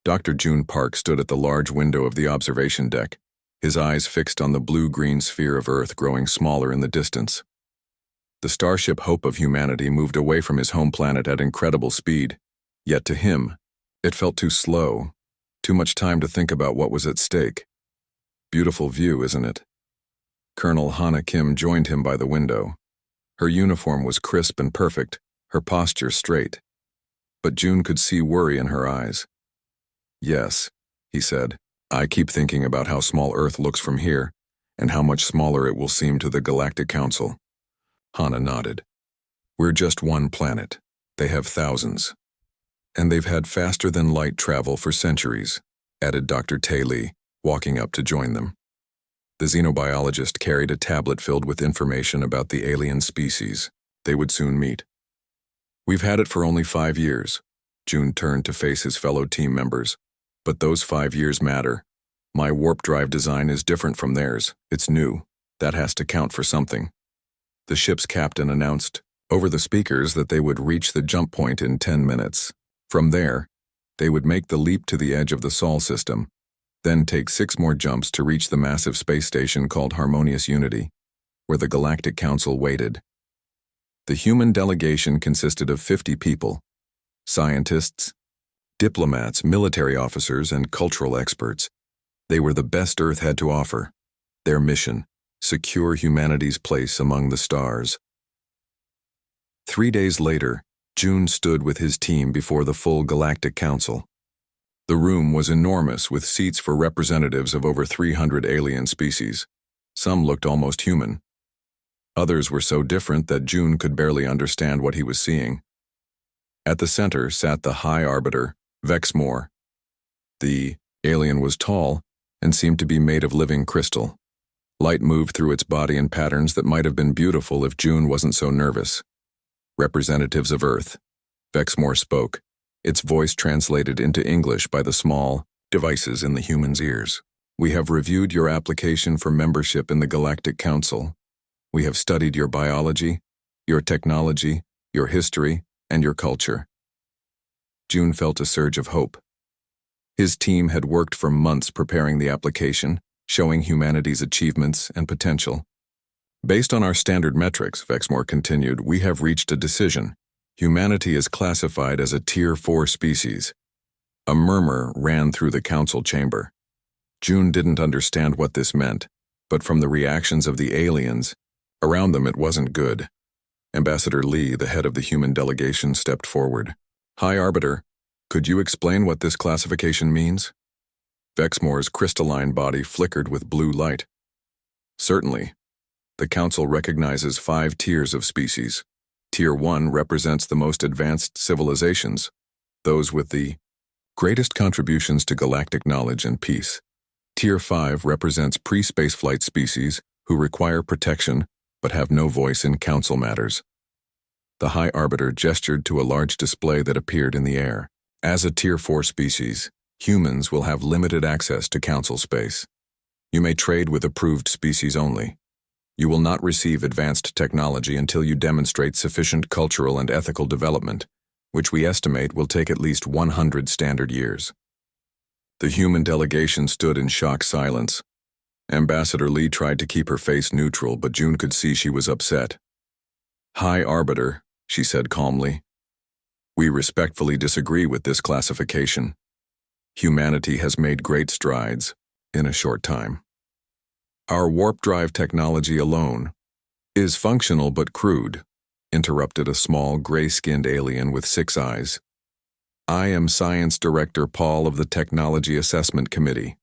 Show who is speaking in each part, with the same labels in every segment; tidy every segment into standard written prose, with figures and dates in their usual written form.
Speaker 1: Dr. June Park stood at the large window of the observation deck, his eyes fixed on the blue-green sphere of Earth growing smaller in the distance. The starship Hope of Humanity moved away from his home planet at incredible speed, yet to him, it felt too slow, too much time to think about what was at stake. Beautiful view, isn't it? Colonel Hana Kim joined him by the window. Her uniform was crisp and perfect, her posture straight. But June could see worry in her eyes. "Yes," he said, "I keep thinking about how small Earth looks from here, and how much smaller it will seem to the Galactic Council." Hana nodded. "We're just one planet. They have thousands. And they've had faster-than-light travel for centuries," added Dr. Tae Lee, walking up to join them. The xenobiologist carried a tablet filled with information about the alien species they would soon meet. "We've had it for only 5 years." June turned to face his fellow team members. "But those 5 years matter. My warp drive design is different from theirs. It's new. That has to count for something." The ship's captain announced over the speakers that they would reach the jump point in 10 minutes. From there, they would make the leap to the edge of the Sol system, then take 6 more jumps to reach the massive space station called Harmonious Unity, where the Galactic Council waited. The human delegation consisted of 50 people: scientists, diplomats, military officers, and cultural experts. They were the best Earth had to offer. Their mission: secure humanity's place among the stars. 3 days later, June stood with his team before the full Galactic Council. The room was enormous, with seats for representatives of over 300 alien species. Some looked almost human. Others were so different that June could barely understand what he was seeing. At the center sat the High Arbiter, Vexmore. The alien was tall and seemed to be made of living crystal. Light moved through its body in patterns that might have been beautiful if June wasn't so nervous. "Representatives of Earth," Vexmore spoke, its voice translated into English by the small devices in the human's ears. "We have reviewed your application for membership in the Galactic Council. We have studied your biology, your technology, your history, and your culture." June felt a surge of hope. His team had worked for months preparing the application, showing humanity's achievements and potential. "Based on our standard metrics," Vexmore continued, "we have reached a decision. Humanity is classified as a Tier 4 species." A murmur ran through the council chamber. June didn't understand what this meant, but from the reactions of the aliens around them, it wasn't good. Ambassador Lee, the head of the human delegation, stepped forward. "High Arbiter, could you explain what this classification means?" Vexmore's crystalline body flickered with blue light. "Certainly. The Council recognizes 5 tiers of species. Tier 1 represents the most advanced civilizations, those with the greatest contributions to galactic knowledge and peace. Tier 5 represents pre-spaceflight species who require protection but have no voice in Council matters." The High Arbiter gestured to a large display that appeared in the air. "As a Tier 4 species, humans will have limited access to Council space. You may trade with approved species only. You will not receive advanced technology until you demonstrate sufficient cultural and ethical development, which we estimate will take at least 100 standard years." The human delegation stood in shocked silence. Ambassador Lee tried to keep her face neutral, but June could see she was upset. "High Arbiter," she said calmly, "we respectfully disagree with this classification. Humanity has made great strides in a short time. Our warp drive technology alone is functional but crude," interrupted a small, gray-skinned alien with 6 eyes. "I am Science Director Paul of the Technology Assessment Committee.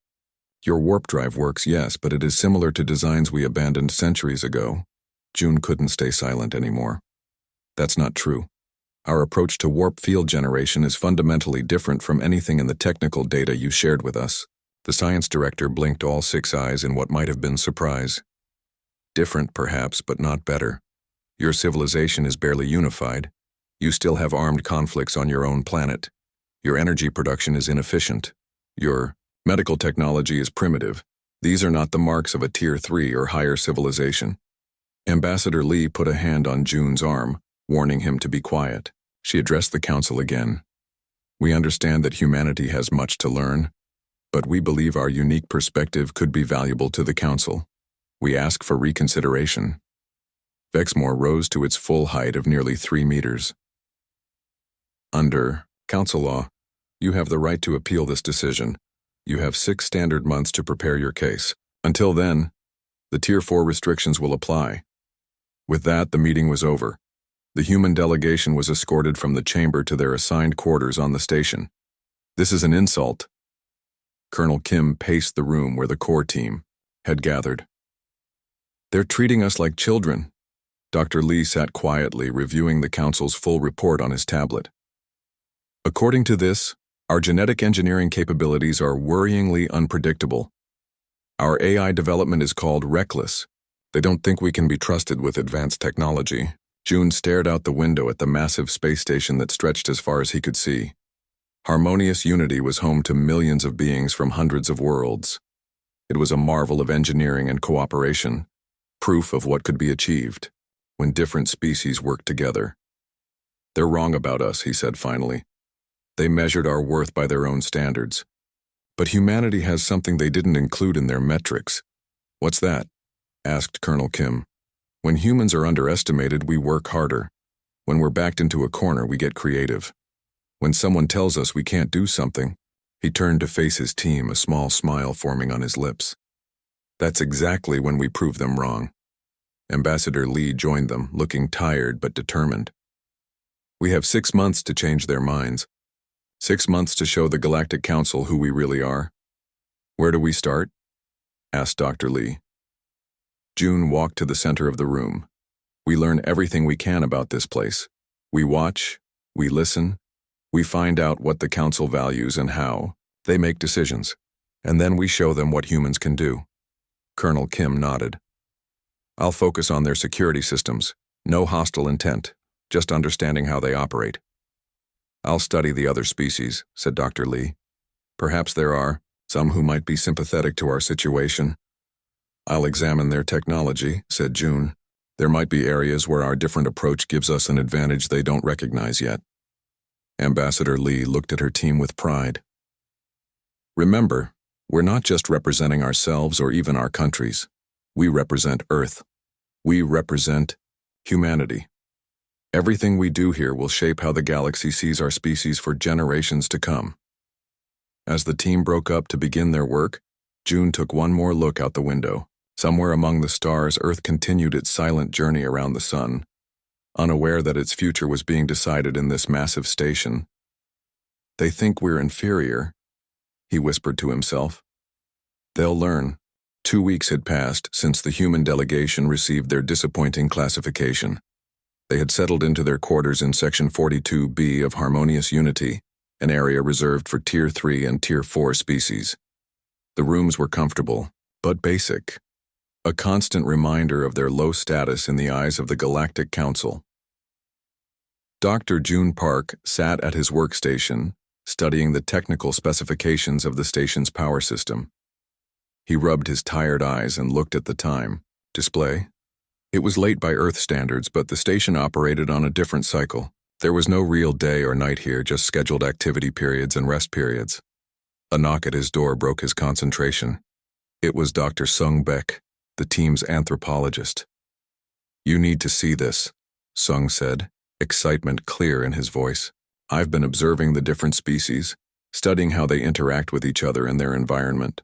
Speaker 1: Your warp drive works, yes, but it is similar to designs we abandoned centuries ago." June couldn't stay silent anymore. "That's not true. Our approach to warp field generation is fundamentally different from anything in the technical data you shared with us." The science director blinked all 6 eyes in what might have been surprise. "Different, perhaps, but not better. Your civilization is barely unified. You still have armed conflicts on your own planet. Your energy production is inefficient. Your medical technology is primitive. These are not the marks of a Tier 3 or higher civilization." Ambassador Lee put a hand on June's arm, warning him to be quiet. She addressed the council again. We understand that humanity has much to learn, but we believe our unique perspective could be valuable to the Council. We ask for reconsideration. Vexmore rose to its full height of nearly 3 meters. Under Council law, you have the right to appeal this decision. You have 6 standard months to prepare your case. Until then, the Tier 4 restrictions will apply. With that, the meeting was over. The human delegation was escorted from the chamber to their assigned quarters on the station. This is an insult. Colonel Kim paced the room where the core team had gathered. They're treating us like children. Dr. Lee sat quietly, reviewing the Council's full report on his tablet. According to this, our genetic engineering capabilities are worryingly unpredictable. Our AI development is called reckless. They don't think we can be trusted with advanced technology. June stared out the window at the massive space station that stretched as far as he could see. Harmonious Unity was home to millions of beings from hundreds of worlds. It was a marvel of engineering and cooperation, proof of what could be achieved when different species worked together. They're wrong about us, he said finally. They measured our worth by their own standards. But humanity has something they didn't include in their metrics. What's that? Asked Colonel Kim. When humans are underestimated, we work harder. When we're backed into a corner, we get creative. When someone tells us we can't do something, he turned to face his team, a small smile forming on his lips. That's exactly when we prove them wrong. Ambassador Lee joined them, looking tired but determined. We have 6 months to change their minds. 6 months to show the Galactic Council who we really are. Where do we start? Asked Dr. Lee. June walked to the center of the room. We learn everything we can about this place. We watch, we listen, we find out what the Council values and how they make decisions, and then we show them what humans can do. Colonel Kim nodded. I'll focus on their security systems. No hostile intent, just understanding how they operate. I'll study the other species, said Dr. Lee. Perhaps there are some who might be sympathetic to our situation. I'll examine their technology, said June. There might be areas where our different approach gives us an advantage they don't recognize yet. Ambassador Lee looked at her team with pride. Remember, we're not just representing ourselves or even our countries. We represent Earth. We represent humanity. Everything we do here will shape how the galaxy sees our species for generations to come. As the team broke up to begin their work, June took one more look out the window. Somewhere among the stars, Earth continued its silent journey around the sun, unaware that its future was being decided in this massive station. They think we're inferior, he whispered to himself. They'll learn. 2 weeks had passed since the human delegation received their disappointing classification. They had settled into their quarters in Section 42B of Harmonious Unity, an area reserved for Tier 3 and Tier 4 species. The rooms were comfortable, but basic, a constant reminder of their low status in the eyes of the Galactic Council. Dr. June Park sat at his workstation, studying the technical specifications of the station's power system. He rubbed his tired eyes and looked at the time. Display. It was late by Earth standards, but the station operated on a different cycle. There was no real day or night here, just scheduled activity periods and rest periods. A knock at his door broke his concentration. It was Dr. Sung Baek, the team's anthropologist. You need to see this, Sung said, excitement clear in his voice. I've been observing the different species, studying how they interact with each other and their environment.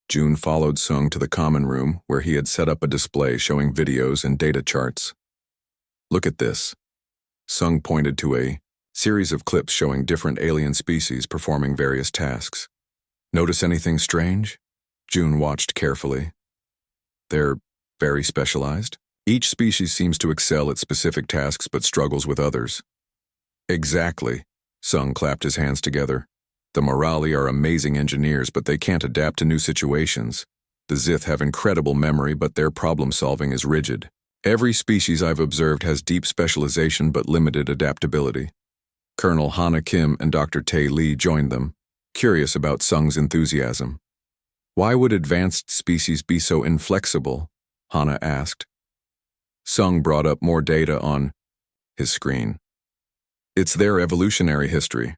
Speaker 1: June followed Sung to the common room where he had set up a display showing videos and data charts. Look at this. Sung pointed to a series of clips showing different alien species performing various tasks. Notice anything strange? June watched carefully. They're very specialized. Each species seems to excel at specific tasks but struggles with others. Exactly. Sung clapped his hands together. The Morali are amazing engineers, but they can't adapt to new situations. The Zith have incredible memory, but their problem-solving is rigid. Every species I've observed has deep specialization but limited adaptability. Colonel Hana Kim and Dr. Tae Lee joined them, curious about Sung's enthusiasm. Why would advanced species be so inflexible? Hana asked. Sung brought up more data on his screen. It's their evolutionary history.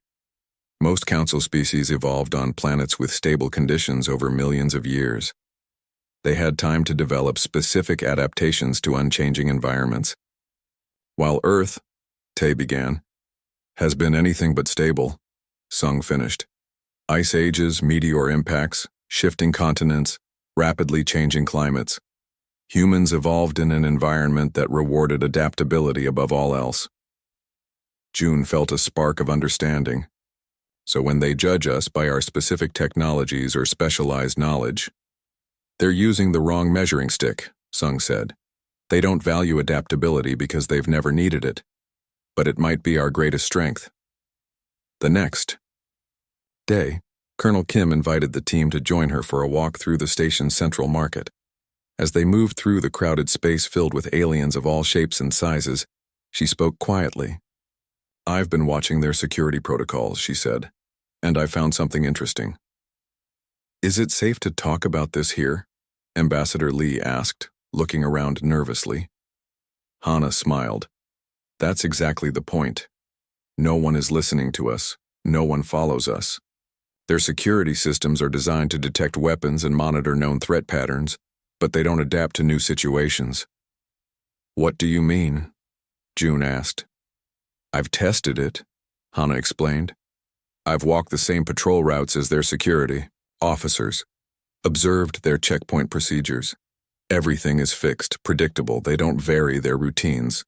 Speaker 1: Most council species evolved on planets with stable conditions over millions of years. They had time to develop specific adaptations to unchanging environments. While Earth, Tay began, has been anything but stable, Sung finished. Ice ages, meteor impacts, shifting continents, rapidly changing climates. Humans evolved in an environment that rewarded adaptability above all else. June felt a spark of understanding. So when they judge us by our specific technologies or specialized knowledge, they're using the wrong measuring stick, Sung said. They don't value adaptability because they've never needed it. But it might be our greatest strength. The next day, Colonel Kim invited the team to join her for a walk through the station's central market. As they moved through the crowded space filled with aliens of all shapes and sizes, she spoke quietly. "I've been watching their security protocols," she said, "and I found something interesting." "Is it safe to talk about this here?" Ambassador Lee asked, looking around nervously. Hana smiled. "That's exactly the point. No one is listening to us. No one follows us. Their security systems are designed to detect weapons and monitor known threat patterns, but they don't adapt to new situations." "What do you mean?" June asked. "I've tested it," Hana explained. "I've walked the same patrol routes as their security officers, observed their checkpoint procedures. Everything is fixed, predictable. They don't vary their routines.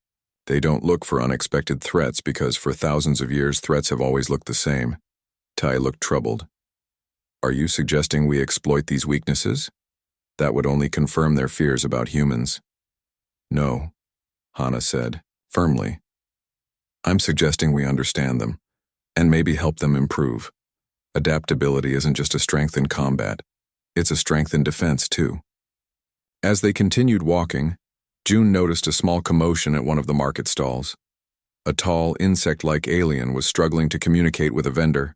Speaker 1: They don't look for unexpected threats because for thousands of years threats have always looked the same." Tai looked troubled. "Are you suggesting we exploit these weaknesses? That would only confirm their fears about humans." "No," Hana said, firmly. "I'm suggesting we understand them, and maybe help them improve. Adaptability isn't just a strength in combat. It's a strength in defense, too." As they continued walking, June noticed a small commotion at one of the market stalls. A tall, insect-like alien was struggling to communicate with a vendor.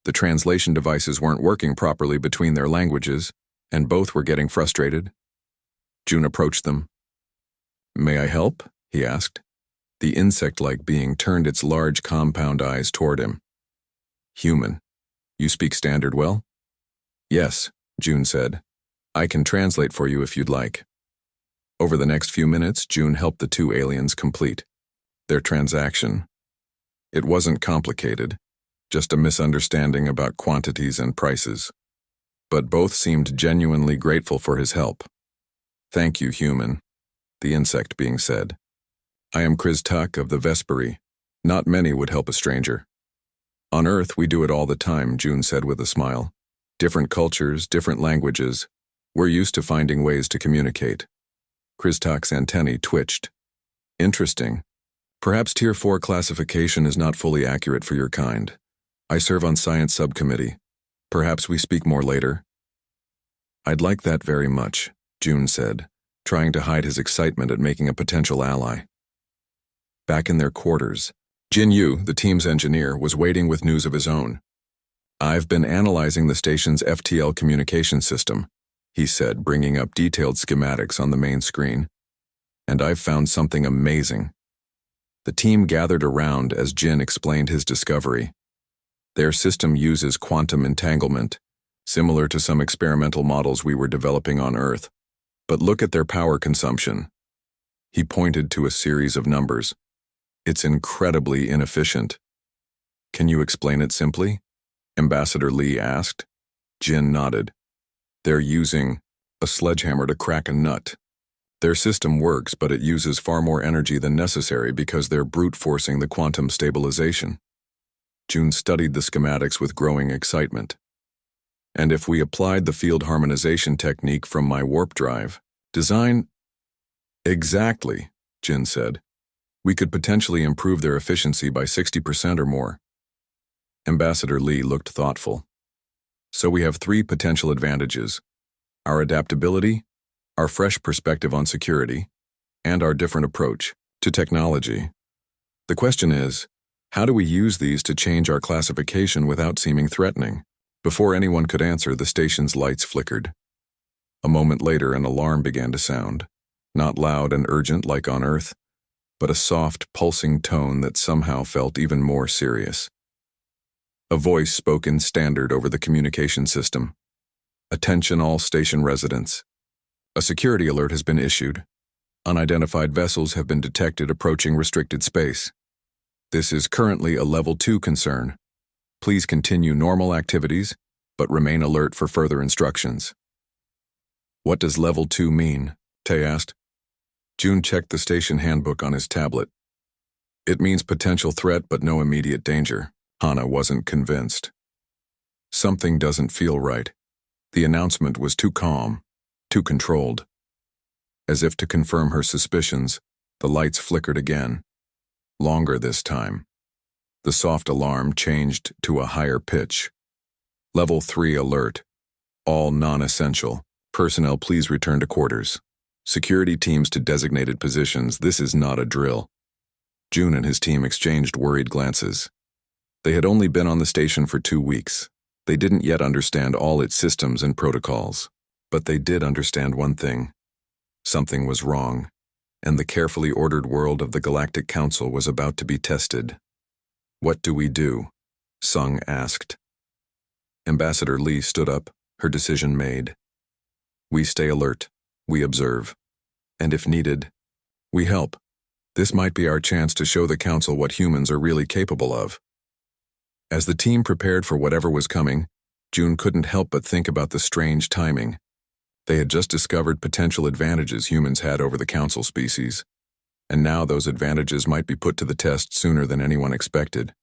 Speaker 1: The translation devices weren't working properly between their languages, and both were getting frustrated. June approached them. "May I help?" he asked. The insect-like being turned its large compound eyes toward him. "Human. You speak standard well?" "Yes," June said. "I can translate for you if you'd like." Over the next few minutes, June helped the two aliens complete their transaction. It wasn't complicated, just a misunderstanding about quantities and prices. But both seemed genuinely grateful for his help. "Thank you, human," the insect being said. "I am Chris Tuck of the Vespery. Not many would help a stranger." "On Earth, we do it all the time," June said with a smile. "Different cultures, different languages. We're used to finding ways to communicate." Chris Tuck's antennae twitched. "Interesting. Perhaps Tier 4 classification is not fully accurate for your kind. I serve on Science Subcommittee. Perhaps we speak more later." "I'd like that very much," June said, trying to hide his excitement at making a potential ally. Back in their quarters, Jin Yu, the team's engineer, was waiting with news of his own. "I've been analyzing the station's FTL communication system," he said, bringing up detailed schematics on the main screen. "And I've found something amazing." The team gathered around as Jin explained his discovery. Their system uses quantum entanglement, similar to some experimental models we were developing on Earth. But look at their power consumption. He pointed to a series of numbers. "It's incredibly inefficient." "Can you explain it simply?" Ambassador Lee asked. Jin nodded. "They're using a sledgehammer to crack a nut. Their system works, but it uses far more energy than necessary because they're brute-forcing the quantum stabilization." June studied the schematics with growing excitement. "And if we applied the field harmonization technique from my warp drive, design—" "Exactly," Jin said. "We could potentially improve their efficiency by 60% or more." Ambassador Lee looked thoughtful. "So we have three potential advantages: our adaptability, our fresh perspective on security, and our different approach to technology. The question is, how do we use these to change our classification without seeming threatening?" Before anyone could answer, the station's lights flickered. A moment later, an alarm began to sound, not loud and urgent like on Earth, but a soft, pulsing tone that somehow felt even more serious. A voice spoke in standard over the communication system. Attention all station residents. A security alert has been issued. Unidentified vessels have been detected approaching restricted space. This is currently a Level 2 concern. Please continue normal activities, but remain alert for further instructions. What does Level 2 mean? Tay asked. June checked the station handbook on his tablet. It means potential threat but no immediate danger. Hana wasn't convinced. Something doesn't feel right. The announcement was too calm, too controlled. As if to confirm her suspicions, the lights flickered again. Longer this time. The soft alarm changed to a higher pitch. Level 3 alert. All non-essential. Personnel, please return to quarters. Security teams to designated positions. This is not a drill. June and his team exchanged worried glances. They had only been on the station for 2 weeks. They didn't yet understand all its systems and protocols. But they did understand one thing. Something was wrong, and the carefully ordered world of the Galactic Council was about to be tested. What do we do? Sung asked. Ambassador Lee stood up, her decision made. We stay alert. We observe. And if needed, we help. This might be our chance to show the Council what humans are really capable of. As the team prepared for whatever was coming, June couldn't help but think about the strange timing. They had just discovered potential advantages humans had over the Council species, and now those advantages might be put to the test sooner than anyone expected.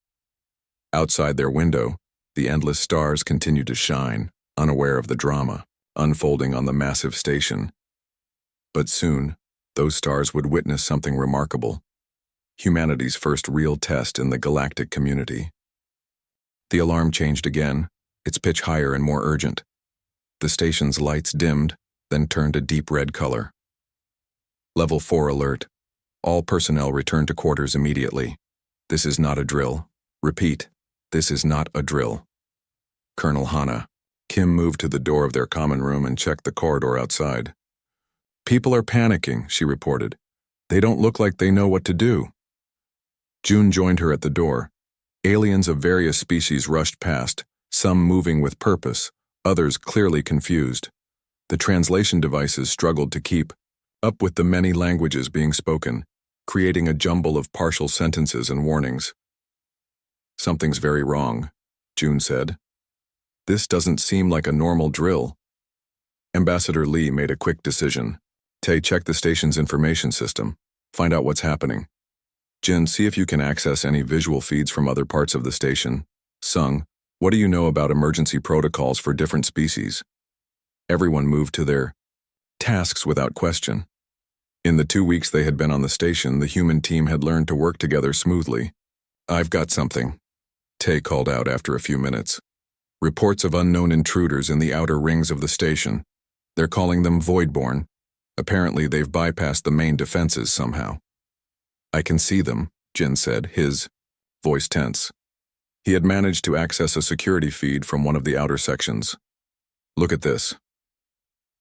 Speaker 1: Outside their window, the endless stars continued to shine, unaware of the drama unfolding on the massive station. But soon, those stars would witness something remarkable. Humanity's first real test in the galactic community. The alarm changed again, its pitch higher and more urgent. The station's lights dimmed, then turned a deep red color. Level 4 alert. All personnel return to quarters immediately. This is not a drill. Repeat, this is not a drill. Colonel Hana. Kim moved to the door of their common room and checked the corridor outside. People are panicking, she reported. They don't look like they know what to do. June joined her at the door. Aliens of various species rushed past, some moving with purpose, others clearly confused. The translation devices struggled to keep up with the many languages being spoken, creating a jumble of partial sentences and warnings. Something's very wrong, June said. This doesn't seem like a normal drill. Ambassador Lee made a quick decision. Tay, check the station's information system. Find out what's happening. Jin, see if you can access any visual feeds from other parts of the station. Sung, what do you know about emergency protocols for different species? Everyone moved to their tasks without question. In the 2 weeks they had been on the station, the human team had learned to work together smoothly. I've got something, Tay called out after a few minutes. Reports of unknown intruders in the outer rings of the station. They're calling them Voidborn. Apparently they've bypassed the main defenses somehow. I can see them, Jin said, his voice tense. He had managed to access a security feed from one of the outer sections. Look at this.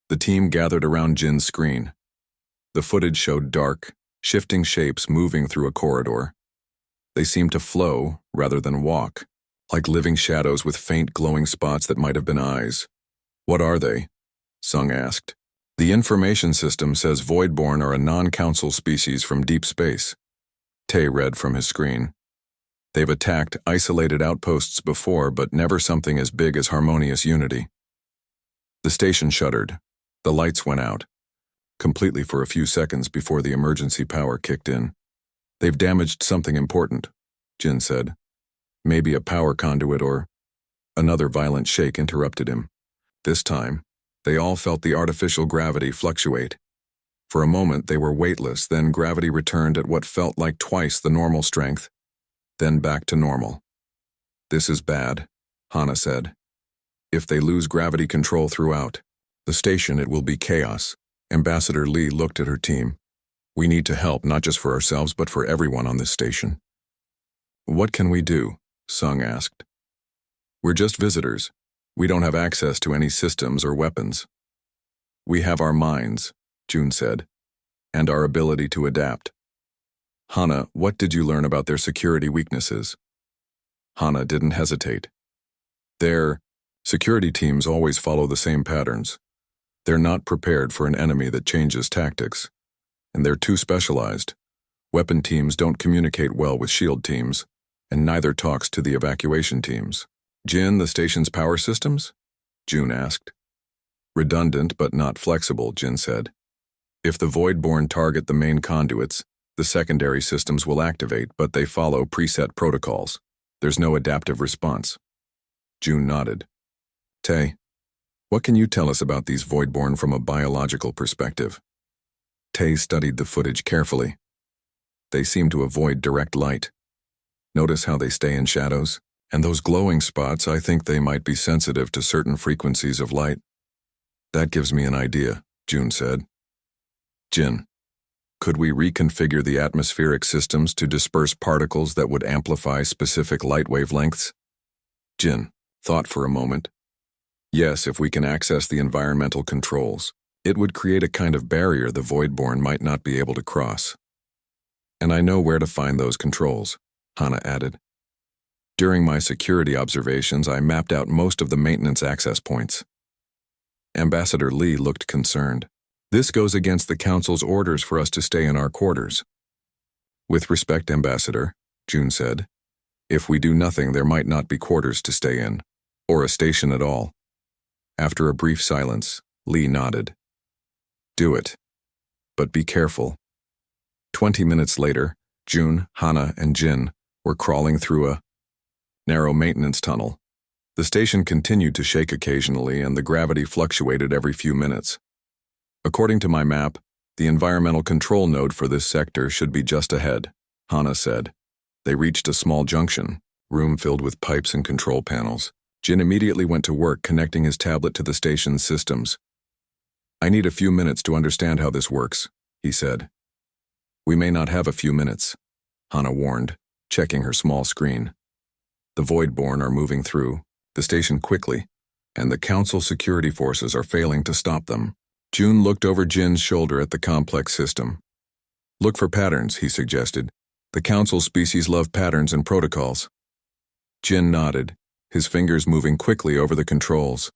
Speaker 1: The team gathered around Jin's screen. The footage showed dark, shifting shapes moving through a corridor. They seemed to flow rather than walk, like living shadows with faint glowing spots that might have been eyes. What are they? Sung asked. The information system says Voidborn are a non-council species from deep space. Tay read from his screen. They've attacked isolated outposts before, but never something as big as harmonious unity. The station shuddered. The lights went out, completely for a few seconds before the emergency power kicked in. They've damaged something important, Jin said. Maybe a power conduit or... Another violent shake interrupted him. This time, they all felt the artificial gravity fluctuate. For a moment they were weightless, then gravity returned at what felt like twice the normal strength, then back to normal. This is bad, Hana said. If they lose gravity control throughout the station, it will be chaos. Ambassador Lee looked at her team. We need to help, not just for ourselves, but for everyone on this station. What can we do? Sung asked. We're just visitors. We don't have access to any systems or weapons. We have our minds, June said, and our ability to adapt. Hana, what did you learn about their security weaknesses? Hana didn't hesitate. Their security teams always follow the same patterns. They're not prepared for an enemy that changes tactics. And they're too specialized. Weapon teams don't communicate well with shield teams, and neither talks to the evacuation teams. Jin, the station's power systems? June asked. Redundant but not flexible, Jin said. If the Voidborn target the main conduits, the secondary systems will activate, but they follow preset protocols. There's no adaptive response. June nodded. Tay, what can you tell us about these Voidborn from a biological perspective? Tay studied the footage carefully. They seem to avoid direct light. Notice how they stay in shadows? And those glowing spots, I think they might be sensitive to certain frequencies of light. That gives me an idea, June said. Jin, could we reconfigure the atmospheric systems to disperse particles that would amplify specific light wavelengths? Jin thought for a moment. Yes, if we can access the environmental controls. It would create a kind of barrier the Voidborn might not be able to cross. And I know where to find those controls, Hana added. During my security observations, I mapped out most of the maintenance access points. Ambassador Lee looked concerned. This goes against the Council's orders for us to stay in our quarters. With respect, Ambassador, June said. If we do nothing, there might not be quarters to stay in, or a station at all. After a brief silence, Lee nodded. Do it. But be careful. 20 minutes later, June, Hana, and Jin were crawling through a narrow maintenance tunnel. The station continued to shake occasionally, and the gravity fluctuated every few minutes. According to my map, the environmental control node for this sector should be just ahead, Hana said. They reached a small junction, room filled with pipes and control panels. Jin immediately went to work connecting his tablet to the station's systems. I need a few minutes to understand how this works, he said. We may not have a few minutes, Hana warned, checking her small screen. The Voidborn are moving through the station quickly, and the Council security forces are failing to stop them. June looked over Jin's shoulder at the complex system. Look for patterns, he suggested. The Council species love patterns and protocols. Jin nodded, his fingers moving quickly over the controls.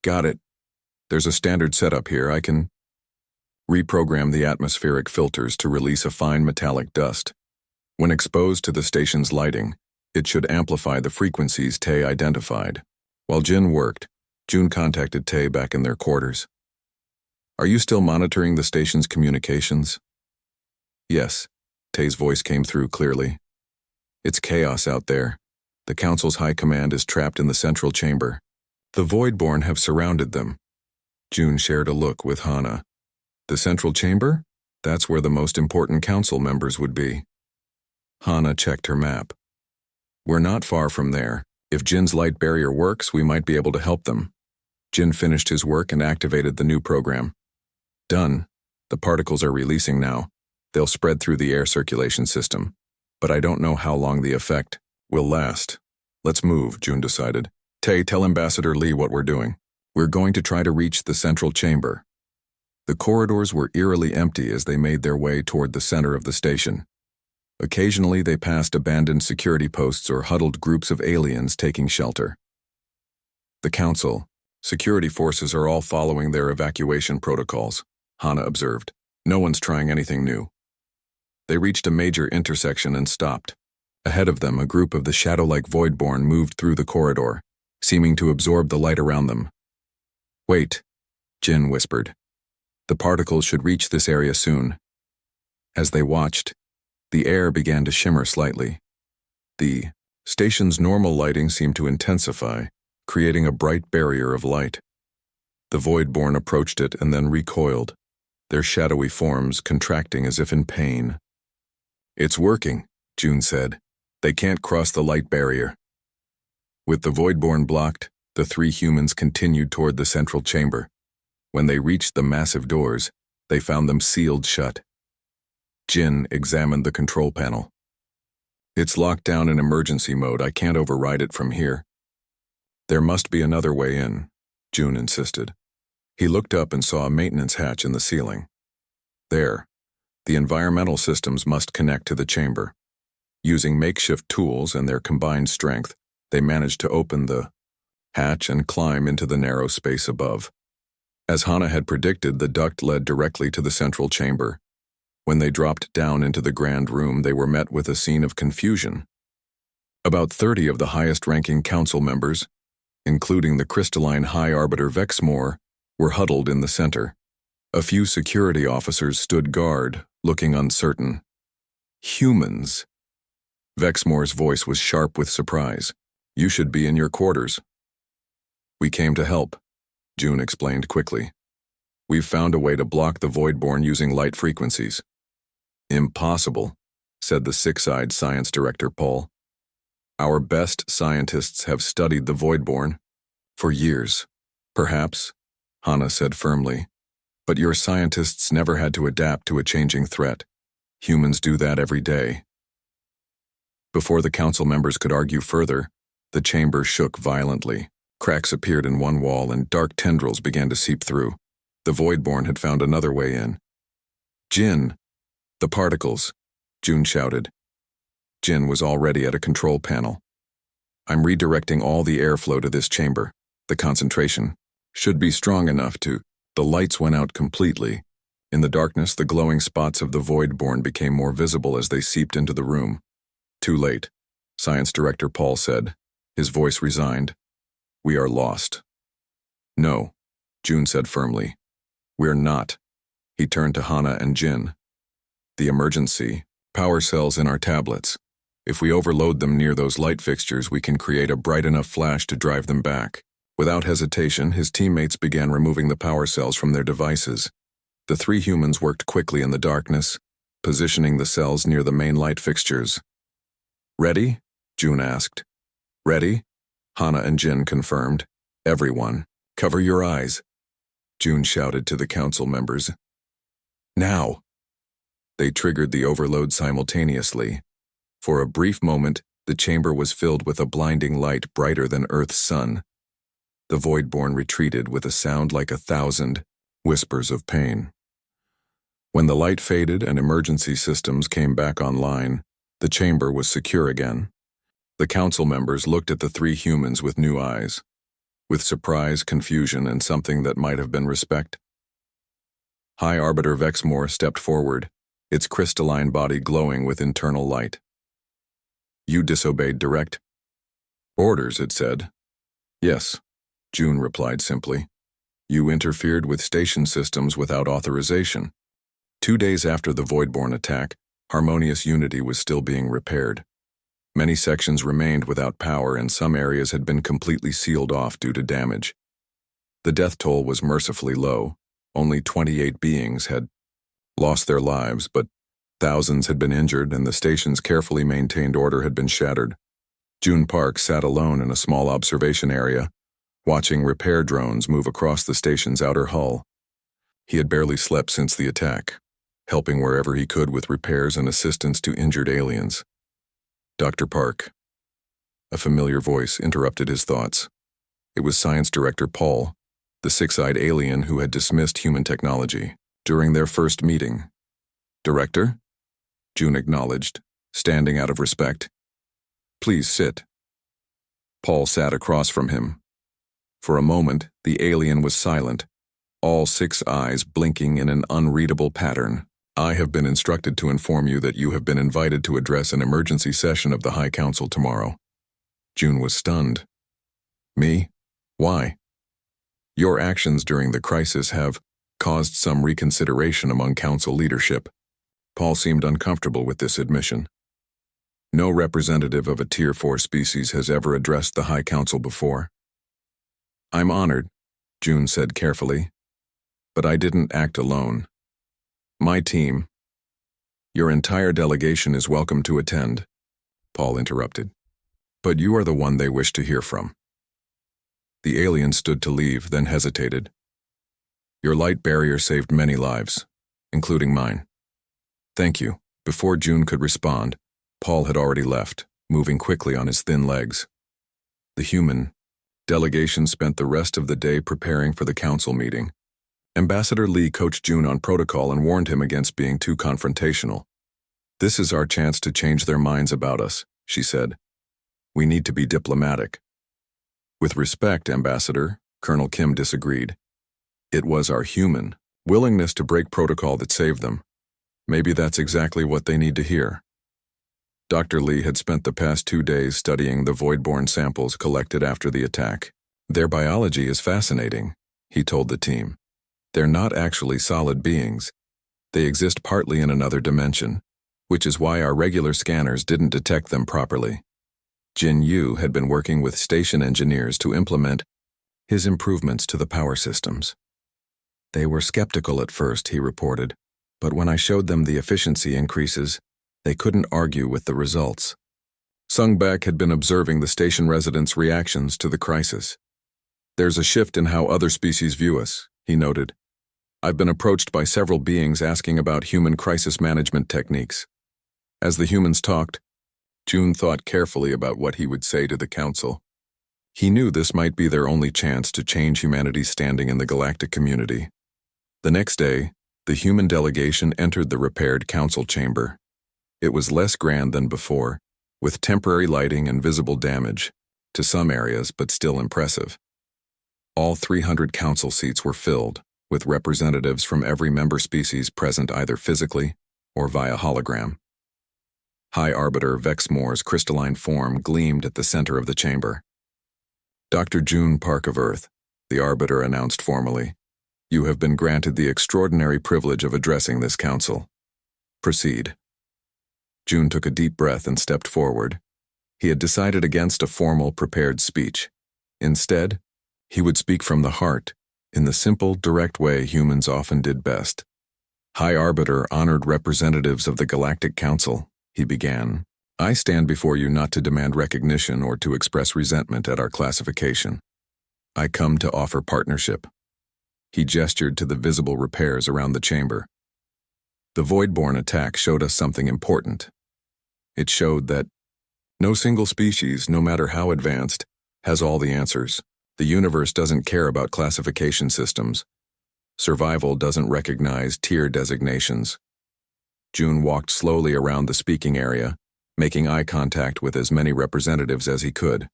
Speaker 1: Got it. There's a standard setup here. I can reprogram the atmospheric filters to release a fine metallic dust. When exposed to the station's lighting, it should amplify the frequencies Tay identified. While Jin worked, June contacted Tay back in their quarters. Are you still monitoring the station's communications? Yes, Tay's voice came through clearly. It's chaos out there. The Council's high command is trapped in the central chamber. The Voidborn have surrounded them. June shared a look with Hana. The central chamber? That's where the most important council members would be. Hana checked her map. We're not far from there. If Jin's light barrier works, we might be able to help them. Jin finished his work and activated the new program. Done. The particles are releasing now. They'll spread through the air circulation system. But I don't know how long the effect will last. Let's move, June decided. Tay, tell Ambassador Lee what we're doing. We're going to try to reach the central chamber. The corridors were eerily empty as they made their way toward the center of the station. Occasionally, they passed abandoned security posts or huddled groups of aliens taking shelter. The Council, security forces are all following their evacuation protocols, Hana observed. No one's trying anything new. They reached a major intersection and stopped. Ahead of them, a group of the shadow-like Voidborn moved through the corridor, seeming to absorb the light around them. Wait, Jin whispered. The particles should reach this area soon. As they watched, the air began to shimmer slightly. The station's normal lighting seemed to intensify, creating a bright barrier of light. The Voidborn approached it and then recoiled, their shadowy forms contracting as if in pain. It's working, June said. They can't cross the light barrier. With the Voidborn blocked, the three humans continued toward the central chamber. When they reached the massive doors, they found them sealed shut. Jin examined the control panel. It's locked down in emergency mode. I can't override it from here. There must be another way in, June insisted. He looked up and saw a maintenance hatch in the ceiling. There, the environmental systems must connect to the chamber. Using makeshift tools and their combined strength, They managed to open the hatch and climb into the narrow space above. As Hana had predicted, the duct led directly to the central chamber. When they dropped down into the grand room, they were met with a scene of confusion. About 30 of the highest-ranking council members, including the crystalline High Arbiter Vexmore, were huddled in the center. A few security officers stood guard, looking uncertain. Humans. Vexmore's voice was sharp with surprise. You should be in your quarters. We came to help, June explained quickly. We've found a way to block the Voidborn using light frequencies. Impossible, said the six-eyed science director Paul. Our best scientists have studied the Voidborn for years. Perhaps, Hana said firmly, but your scientists never had to adapt to a changing threat. Humans do that every day. Before the council members could argue further, the chamber shook violently. Cracks appeared in one wall and dark tendrils began to seep through. The Voidborn had found another way in. Jin! The particles! June shouted. Jin was already at a control panel. I'm redirecting all the airflow to this chamber. The concentration should be strong enough to... The lights went out completely. In the darkness, the glowing spots of the Voidborn became more visible as they seeped into the room. Too late, Science Director Paul said, his voice resigned. We are lost. No, June said firmly. We're not. He turned to Hana and Jin. The emergency, power cells in our tablets. If we overload them near those light fixtures, we can create a bright enough flash to drive them back. Without hesitation, his teammates began removing the power cells from their devices. The three humans worked quickly in the darkness, positioning the cells near the main light fixtures. Ready? June asked. Ready? Hana and Jin confirmed. Everyone, cover your eyes, June shouted to the council members. Now! They triggered the overload simultaneously. For a brief moment, the chamber was filled with a blinding light brighter than Earth's sun. The Voidborn retreated with a sound like 1,000 whispers of pain. When the light faded and emergency systems came back online, the chamber was secure again. The council members looked at the three humans with new eyes, with surprise, confusion, and something that might have been respect. High Arbiter Vexmore stepped forward, its crystalline body glowing with internal light. You disobeyed direct orders, it said. Yes, June replied simply. You interfered with station systems without authorization. 2 days after the Voidborn attack, Harmonious Unity was still being repaired. Many sections remained without power and some areas had been completely sealed off due to damage. The death toll was mercifully low. Only 28 beings had lost their lives, but thousands had been injured and the station's carefully maintained order had been shattered. June Park sat alone in a small observation area, watching repair drones move across the station's outer hull. He had barely slept since the attack, helping wherever he could with repairs and assistance to injured aliens. Dr. Park. A familiar voice interrupted his thoughts. It was Science Director Paul, the six-eyed alien who had dismissed human technology during their first meeting. Director? June acknowledged, standing out of respect. Please sit. Paul sat across from him. For a moment, the alien was silent, all 6 eyes blinking in an unreadable pattern. I have been instructed to inform you that you have been invited to address an emergency session of the High Council tomorrow. June was stunned. Me? Why? Your actions during the crisis have caused some reconsideration among Council leadership. Paul seemed uncomfortable with this admission. No representative of a Tier 4 species has ever addressed the High Council before. I'm honored, June said carefully, but I didn't act alone. My team, your entire delegation is welcome to attend, Paul interrupted. But you are the one they wish to hear from. The alien stood to leave, then hesitated. Your light barrier saved many lives, including mine. Thank you. Before June could respond, Paul had already left, moving quickly on his thin legs. The human delegation spent the rest of the day preparing for the council meeting. Ambassador Lee coached June on protocol and warned him against being too confrontational. This is our chance to change their minds about us, she said. We need to be diplomatic. With respect, Ambassador, Colonel Kim disagreed. It was our human willingness to break protocol that saved them. Maybe that's exactly what they need to hear. Dr. Lee had spent the past 2 days studying the void-born samples collected after the attack. Their biology is fascinating, he told the team. They're not actually solid beings. They exist partly in another dimension, which is why our regular scanners didn't detect them properly. Jin Yu had been working with station engineers to implement his improvements to the power systems. They were skeptical at first, he reported, but when I showed them the efficiency increases, they couldn't argue with the results. Sung Baek had been observing the station residents' reactions to the crisis. There's a shift in how other species view us, he noted. I've been approached by several beings asking about human crisis management techniques. As the humans talked, June thought carefully about what he would say to the council. He knew this might be their only chance to change humanity's standing in the galactic community. The next day, the human delegation entered the repaired council chamber. It was less grand than before, with temporary lighting and visible damage, to some areas but still impressive. All 300 council seats were filled, with representatives from every member species present either physically or via hologram. High Arbiter Vexmore's crystalline form gleamed at the center of the chamber. Dr. June Park of Earth, the Arbiter announced formally, you have been granted the extraordinary privilege of addressing this council. Proceed. June took a deep breath and stepped forward. He had decided against a formal, prepared speech. Instead, he would speak from the heart, in the simple, direct way humans often did best. High Arbiter honored representatives of the Galactic Council, he began. I stand before you not to demand recognition or to express resentment at our classification. I come to offer partnership. He gestured to the visible repairs around the chamber. The Voidborn attack showed us something important. It showed that no single species, no matter how advanced, has all the answers. The universe doesn't care about classification systems. Survival doesn't recognize tier designations. June walked slowly around the speaking area, making eye contact with as many representatives as he could.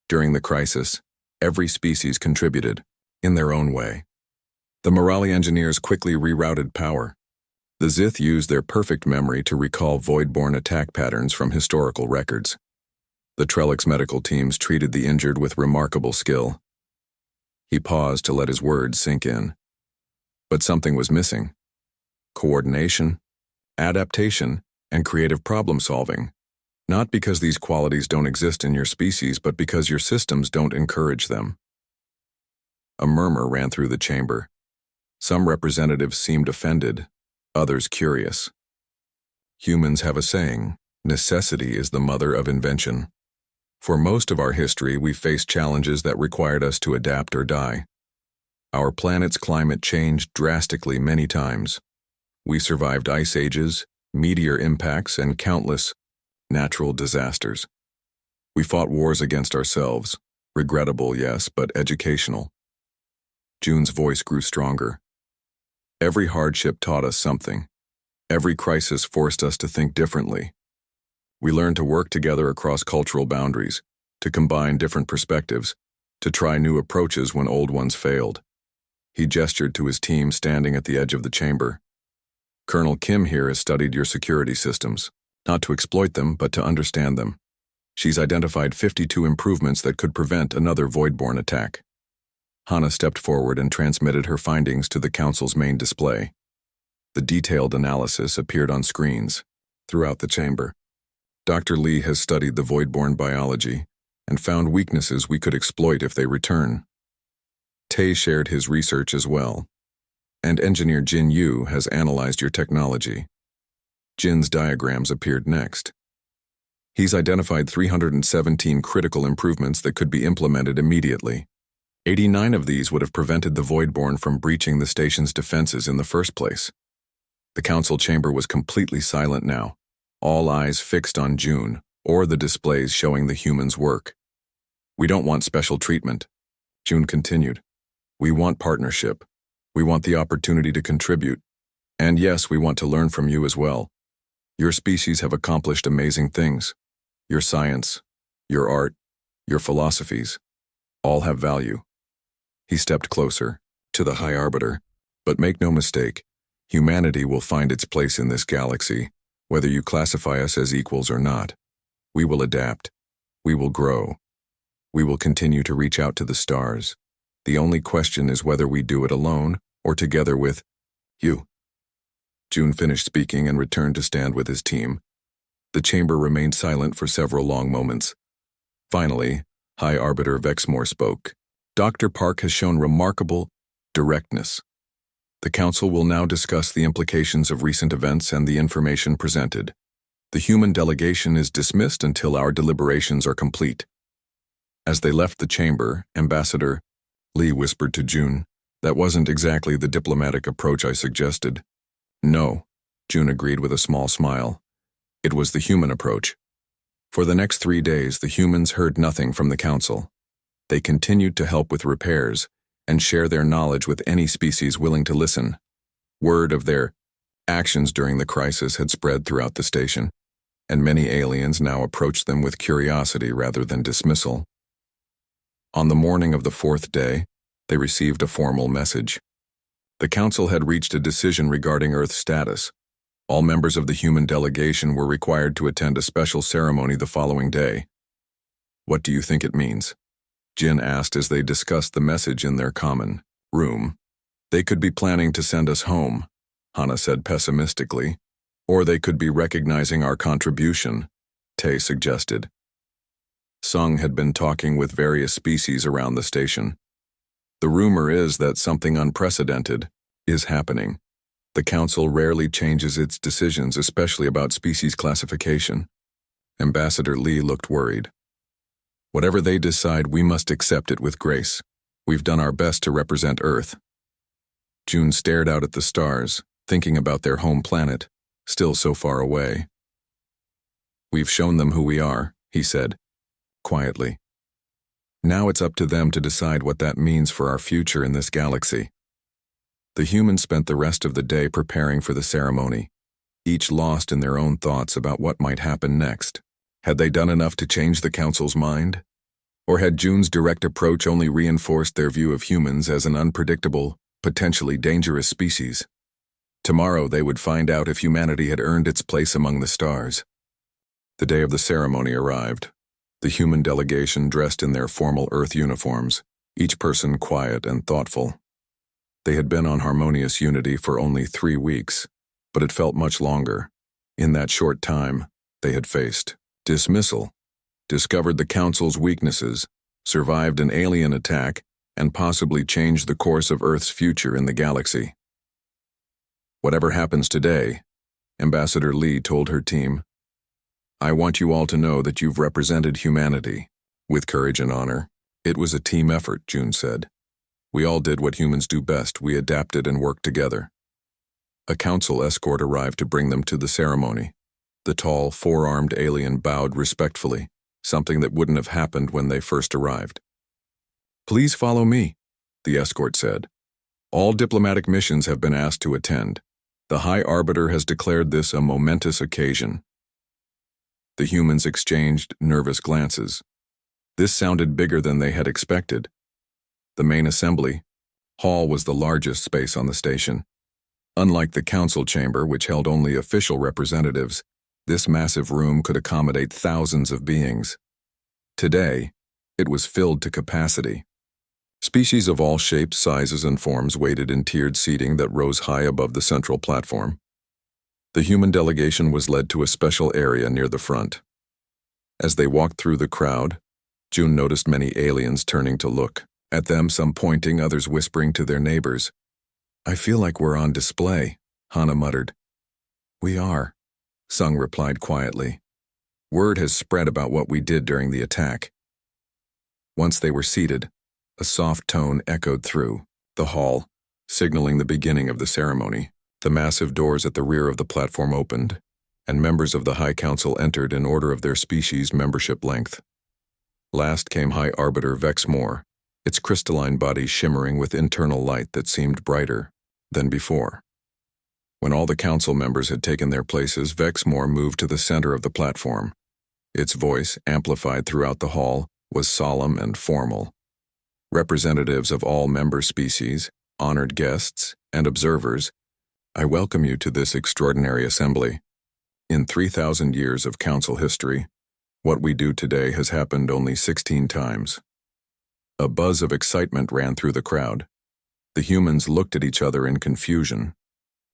Speaker 1: During the crisis, every species contributed, in their own way. The Morali engineers quickly rerouted power. The Zith used their perfect memory to recall void-born attack patterns from historical records. The Trellix medical teams treated the injured with remarkable skill. He paused to let his words sink in. But something was missing. Coordination, adaptation, and creative problem-solving. Not because these qualities don't exist in your species, but because your systems don't encourage them. A murmur ran through the chamber. Some representatives seemed offended, others curious. Humans have a saying, necessity is the mother of invention. For most of our history, we faced challenges that required us to adapt or die. Our planet's climate changed drastically many times. We survived ice ages, meteor impacts, and countless natural disasters. We fought wars against ourselves, regrettable, yes, but educational. June's voice grew stronger. Every hardship taught us something. Every crisis forced us to think differently. We learned to work together across cultural boundaries, to combine different perspectives, to try new approaches when old ones failed. He gestured to his team standing at the edge of the chamber. Colonel Kim here has studied your security systems, not to exploit them, but to understand them. She's identified 52 improvements that could prevent another Voidborn attack. Hana stepped forward and transmitted her findings to the Council's main display. The detailed analysis appeared on screens throughout the chamber. Dr. Lee has studied the Voidborn biology and found weaknesses we could exploit if they return. Tay shared his research as well. And engineer Jin Yu has analyzed your technology. Jin's diagrams appeared next. He's identified 317 critical improvements that could be implemented immediately. 89 of these would have prevented the Voidborn from breaching the station's defenses in the first place. The council chamber was completely silent now, all eyes fixed on June, or the displays showing the humans' work. We don't want special treatment, June continued. We want partnership. We want the opportunity to contribute. And yes, we want to learn from you as well. Your species have accomplished amazing things. Your science, Your art, your philosophies, all have value. He stepped closer, to the High Arbiter. But make no mistake, humanity will find its place in this galaxy, whether you classify us as equals or not. We will adapt. We will grow. We will continue to reach out to the stars. The only question is whether we do it alone or together with you. June finished speaking and returned to stand with his team. The chamber remained silent for several long moments. Finally, High Arbiter Vexmore spoke. Dr. Park has shown remarkable directness. The Council will now discuss the implications of recent events and the information presented. The human delegation is dismissed until our deliberations are complete. As they left the chamber, Ambassador Lee whispered to June, "That wasn't exactly the diplomatic approach I suggested." "No," June agreed with a small smile. "It was the human approach." For the next 3 days, the humans heard nothing from the Council. They continued to help with repairs and share their knowledge with any species willing to listen. Word of their actions during the crisis had spread throughout the station, and many aliens now approached them with curiosity rather than dismissal. On the morning of the 4th day, they received a formal message. The Council had reached a decision regarding Earth's status. All members of the human delegation were required to attend a special ceremony the following day. "What do you think it means?" Jin asked as they discussed the message in their common room. "They could be planning to send us home," Hana said pessimistically. "Or they could be recognizing our contribution," Tae suggested. Sung had been talking with various species around the station. "The rumor is that something unprecedented is happening. The Council rarely changes its decisions, especially about species classification." Ambassador Lee looked worried. "Whatever they decide, we must accept it with grace. We've done our best to represent Earth." June stared out at the stars, thinking about their home planet, still so far away. "We've shown them who we are," he said, quietly. "Now it's up to them to decide what that means for our future in this galaxy." The humans spent the rest of the day preparing for the ceremony, each lost in their own thoughts about what might happen next. Had they done enough to change the Council's mind? Or had June's direct approach only reinforced their view of humans as an unpredictable, potentially dangerous species? Tomorrow they would find out if humanity had earned its place among the stars. The day of the ceremony arrived. The human delegation dressed in their formal Earth uniforms, each person quiet and thoughtful. They had been on harmonious unity for only 3 weeks, but it felt much longer. In that short time, they had faced dismissal, discovered the Council's weaknesses, survived an alien attack, and possibly changed the course of Earth's future in the galaxy. "Whatever happens today," Ambassador Lee told her team, "I want you all to know that you've represented humanity with courage and honor." "It was a team effort," June said. "We all did what humans do best. We adapted and worked together." A Council escort arrived to bring them to the ceremony. The tall, four-armed alien bowed respectfully, something that wouldn't have happened when they first arrived. "Please follow me," the escort said. "All diplomatic missions have been asked to attend. The High Arbiter has declared this a momentous occasion." The humans exchanged nervous glances. This sounded bigger than they had expected. The main assembly hall was the largest space on the station. Unlike the Council chamber, which held only official representatives, this massive room could accommodate thousands of beings. Today, it was filled to capacity. Species of all shapes, sizes, and forms waited in tiered seating that rose high above the central platform. The human delegation was led to a special area near the front. As they walked through the crowd, June noticed many aliens turning to look at them, some pointing, others whispering to their neighbors. "I feel like we're on display," Hana muttered. "We are," Sung replied quietly. "Word has spread about what we did during the attack." Once they were seated, a soft tone echoed through the hall, signaling the beginning of the ceremony. The massive doors at the rear of the platform opened, and members of the High Council entered in order of their species' membership length. Last came High Arbiter Vexmore, its crystalline body shimmering with internal light that seemed brighter than before. When all the Council members had taken their places, Vexmore moved to the center of the platform. Its voice, amplified throughout the hall, was solemn and formal. Representatives of all member species, honored guests, and observers, I welcome you to this extraordinary assembly. In 3,000 years of council history, what we do today has happened only 16 times. A buzz of excitement ran through the crowd. The humans looked at each other in confusion.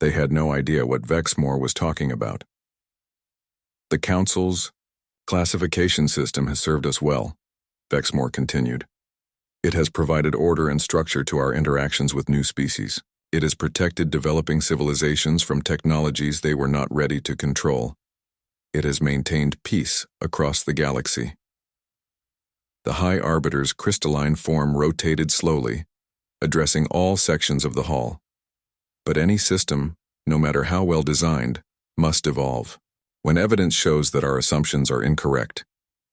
Speaker 1: They had no idea what Vexmore was talking about. The council's classification system has served us well, Vexmore continued. It has provided order and structure to our interactions with new species. It has protected developing civilizations from technologies they were not ready to control. It has maintained peace across the galaxy. The High Arbiter's crystalline form rotated slowly, addressing all sections of the hall. But any system, no matter how well designed, must evolve. When evidence shows that our assumptions are incorrect,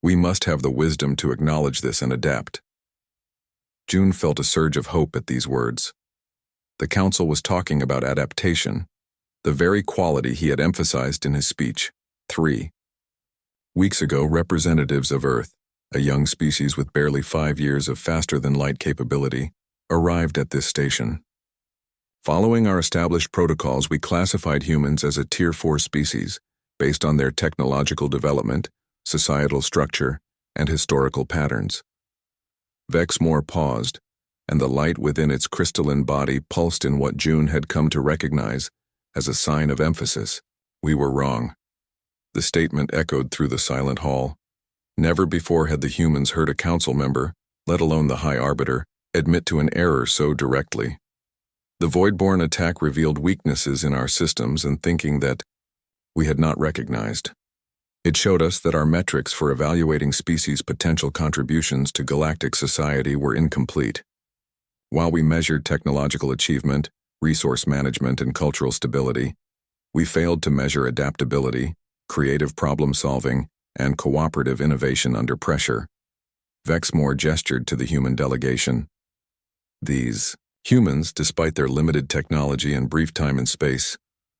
Speaker 1: we must have the wisdom to acknowledge this and adapt. June felt a surge of hope at these words. The council was talking about adaptation, the very quality he had emphasized in his speech. 3 weeks ago, representatives of Earth, a young species with barely 5 years of faster-than-light capability, arrived at this station. Following our established protocols, we classified humans as a Tier 4 species based on their technological development, societal structure, and historical patterns. Vexmore paused, and the light within its crystalline body pulsed in what June had come to recognize as a sign of emphasis. We were wrong. The statement echoed through the silent hall. Never before had the humans heard a council member, let alone the High Arbiter, admit to an error so directly. The Voidborn attack revealed weaknesses in our systems and thinking that we had not recognized. It showed us that our metrics for evaluating species' potential contributions to galactic society were incomplete. While we measured technological achievement, resource management, and cultural stability, we failed to measure adaptability, creative problem-solving, and cooperative innovation under pressure. Vexmore gestured to the human delegation. These humans, despite their limited technology and brief time in space,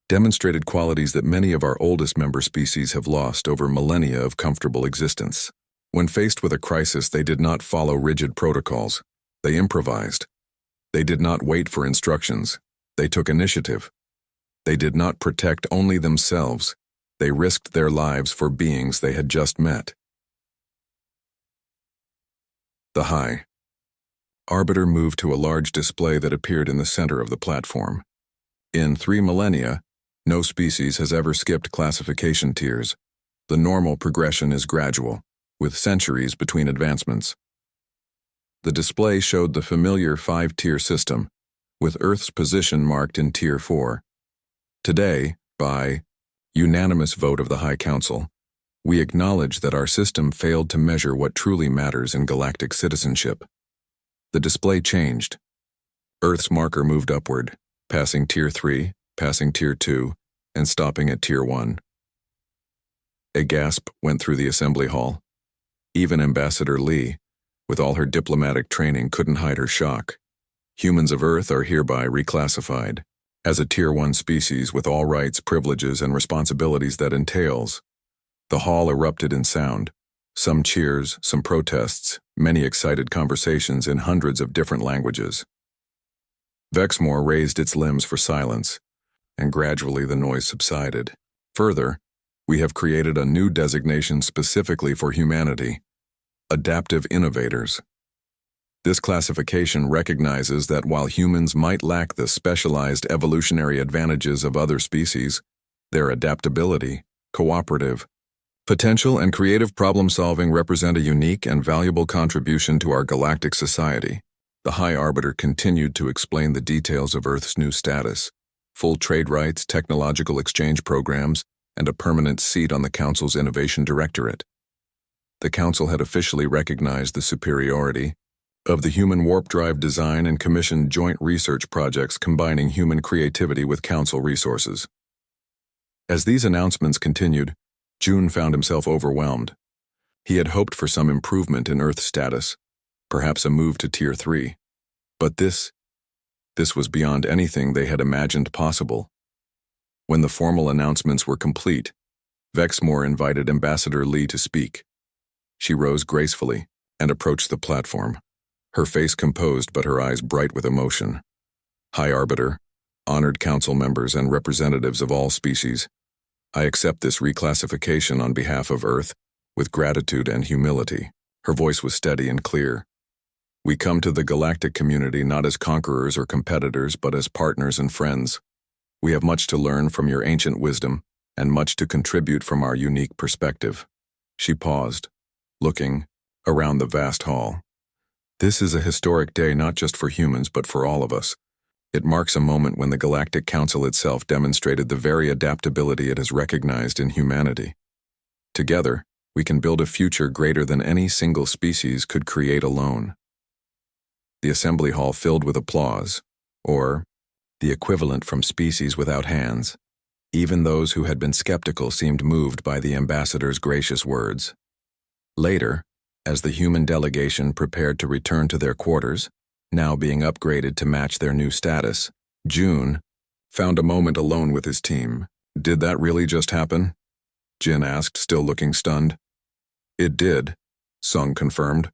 Speaker 1: demonstrated qualities that many of our oldest member species have lost over millennia of comfortable existence. When faced with a crisis, they did not follow rigid protocols. They improvised. They did not wait for instructions. They took initiative. They did not protect only themselves. They risked their lives for beings they had just met. The High Arbiter moved to a large display that appeared in the center of the platform. In 3 millennia, no species has ever skipped classification tiers. The normal progression is gradual, with centuries between advancements. The display showed the familiar 5-tier system, with Earth's position marked in Tier 4. Today, by unanimous vote of the High Council, we acknowledge that our system failed to measure what truly matters in galactic citizenship. The display changed. Earth's marker moved upward, passing Tier 3, passing Tier 2, and stopping at Tier 1. A gasp went through the assembly hall. Even Ambassador Lee, with all her diplomatic training, couldn't hide her shock. Humans of Earth are hereby reclassified as a Tier 1 species with all rights, privileges, and responsibilities that entails. The hall erupted in sound. Some cheers, some protests, many excited conversations in hundreds of different languages. Vexmore raised its limbs for silence, and gradually the noise subsided. Further, we have created a new designation specifically for humanity: adaptive innovators. This classification recognizes that while humans might lack the specialized evolutionary advantages of other species, their adaptability, cooperative potential, and creative problem-solving represent a unique and valuable contribution to our galactic society. The High Arbiter continued to explain the details of Earth's new status: full trade rights, technological exchange programs, and a permanent seat on the Council's Innovation Directorate. The Council had officially recognized the superiority of the human warp drive design and commissioned joint research projects combining human creativity with Council resources. As these announcements continued, June found himself overwhelmed. He had hoped for some improvement in Earth status, perhaps a move to Tier 3. But this was beyond anything they had imagined possible. When the formal announcements were complete, Vexmore invited Ambassador Lee to speak. She rose gracefully and approached the platform, her face composed but her eyes bright with emotion. High Arbiter, honored council members and representatives of all species, I accept this reclassification on behalf of Earth with gratitude and humility. Her voice was steady and clear. We come to the galactic community not as conquerors or competitors, but as partners and friends. We have much to learn from your ancient wisdom and much to contribute from our unique perspective. She paused, looking around the vast hall. This is a historic day not just for humans but for all of us. It marks a moment when the Galactic Council itself demonstrated the very adaptability it has recognized in humanity. Together, we can build a future greater than any single species could create alone. The assembly hall filled with applause, or the equivalent from species without hands. Even those who had been skeptical seemed moved by the ambassador's gracious words. Later, as the human delegation prepared to return to their quarters, now being upgraded to match their new status, June found a moment alone with his team. Did that really just happen? Jin asked, still looking stunned. It did, Sung confirmed.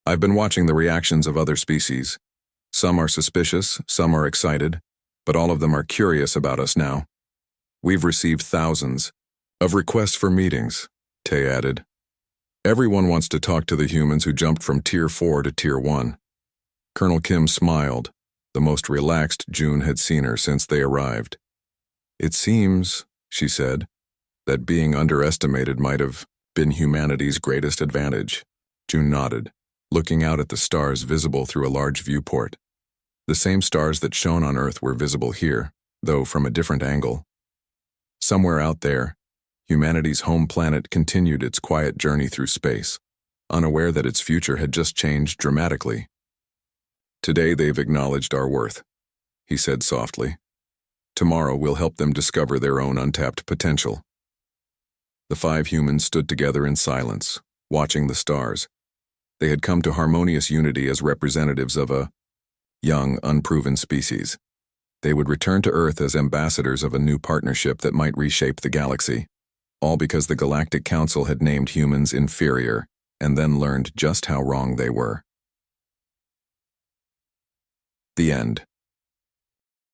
Speaker 1: I've been watching the reactions of other species. Some are suspicious, some are excited, but all of them are curious about us now. We've received thousands of requests for meetings, Tay added. Everyone wants to talk to the humans who jumped from Tier 4 to Tier 1. Colonel Kim smiled, the most relaxed June had seen her since they arrived. It seems, she said, that being underestimated might have been humanity's greatest advantage. June nodded, looking out at the stars visible through a large viewport. The same stars that shone on Earth were visible here, though from a different angle. Somewhere out there, humanity's home planet continued its quiet journey through space, unaware that its future had just changed dramatically. Today they've acknowledged our worth, he said softly. Tomorrow we'll help them discover their own untapped potential. The 5 humans stood together in silence, watching the stars. They had come to harmonious unity as representatives of a young, unproven species. They would return to Earth as ambassadors of a new partnership that might reshape the galaxy, all because the Galactic Council had named humans inferior and then learned just how wrong they were. The end.